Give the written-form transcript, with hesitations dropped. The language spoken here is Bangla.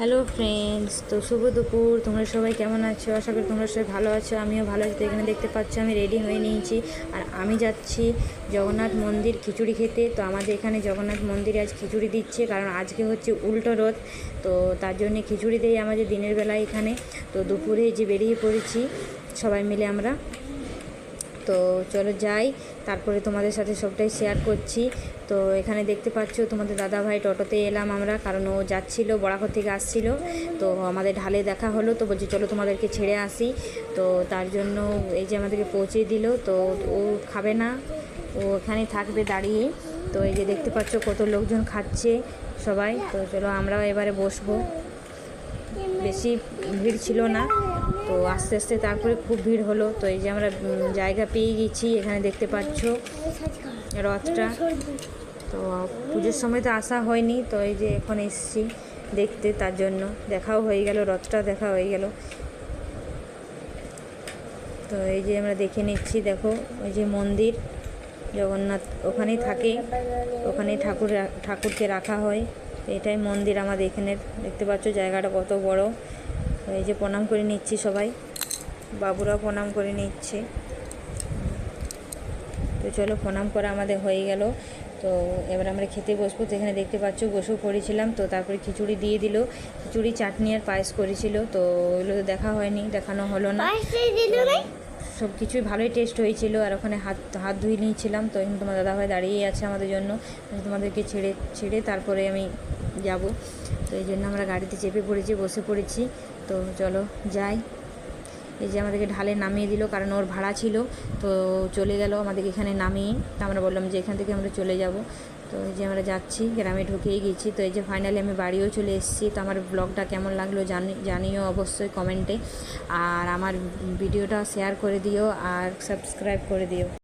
হ্যালো ফ্রেন্ডস, তো শুভ দুপুর। তোমরা সবাই কেমন আছো? আশা করি তোমরা সবাই ভালো আছো, আমিও ভালো আছি। তো এখানে দেখতে পাচ্ছ আমি রেডি হয়ে নিয়েছি, আর আমি যাচ্ছি জগন্নাথ মন্দির খিচুড়ি খেতে। তো আমাদের এখানে জগন্নাথ মন্দিরে আজ খিচুড়ি দিচ্ছে, কারণ আজকে হচ্ছে উল্টো রথ। তো তার জন্যে খিচুড়ি দেয় আমাদের দিনের বেলায় এখানে। তো দুপুরে যে বেরিয়ে পড়েছি সবাই মিলে আমরা। তো চলো যাই, তারপরে তোমাদের সাথে সবটাই শেয়ার করছি। তো এখানে দেখতে পাচ্ছ তোমাদের দাদাভাই টোটোতে এলাম আমরা, কারণ ও যাচ্ছিলো বড়াঘর থেকে আসছিল। তো আমাদের ঢালে দেখা হলো, তো বলছি চলো তোমাদেরকে ছেড়ে আসি। তো তার জন্য এই যে আমাদেরকে পৌঁছে দিল। তো ও খাবে না, ও এখানেই থাকবে দাঁড়িয়ে। তো এই যে দেখতে পাচ্ছ কত লোকজন খাচ্ছে সবাই। তো চলো আমরাও এবারে বসবো। বেশি ভিড় ছিল না, তো আস্তে আস্তে তারপরে খুব ভিড় হলো। তো এই যে আমরা জায়গা পেয়ে গেছি, এখানে দেখতে পাচ্ছ রথটা। তো পুজোর সময় তো আসা হয়নি, তো এই যে এখন এসেছি দেখতে, তার জন্য দেখাও হয়ে গেল, রথটাও দেখা হয়ে গেল। তো এই যে আমরা দেখে নিচ্ছি, দেখো ওই যে মন্দির জগন্নাথ ওখানেই থাকে, ওখানেই ঠাকুরকে রাখা হয়। এটাই মন্দির আমাদের এখানে। দেখতে পাচ্ছ জায়গাটা কত বড়। এই যে প্রণাম করে নিচ্ছি সবাই, বাবুরা প্রণাম করে নিচ্ছে। তো চলো প্রণাম করা আমাদের হয়ে গেল। তো এবার আমরা খেতে বসবো। তো এখানে দেখতে পাচ্ছ বসেও পড়েছিলাম। তো তারপরে খিচুড়ি দিয়ে দিল, খিচুড়ি চাটনি আর পায়েস করেছিল। তো ওগুলো তো দেখা হয়নি, দেখানো হলো না। সব কিছুই ভালোই টেস্ট হয়েছিল। আর ওখানে হাত ধুয়ে নিয়েছিলাম। তো এখন তোমার দাদাভাই দাঁড়িয়ে আছে আমাদের জন্য, তোমাদেরকে ছেড়ে তারপরে আমি যাব। তো এই জন্য আমরা গাড়িতে চেপে পড়েছি, বসে পড়েছি। তো চলো যাই। এই যে আমাদেরকে ঢালে নামিয়ে দিল, কারণ ওর ভাড়া ছিল। তো চলে গেল আমাদেরকে এখানে নামিয়ে। তো আমরা বললাম যে এখান থেকে আমরা চলে যাব। তো এই যে আমরা যাচ্ছি, গ্রামে ঢুকেই গেছি। তো এই যে ফাইনালি আমি বাড়িও চলে এসেছি। তো আমার ব্লগটা কেমন লাগলো জানিও অবশ্যই কমেন্টে। আর আমার ভিডিওটা শেয়ার করে দিও আর সাবস্ক্রাইব করে দিও।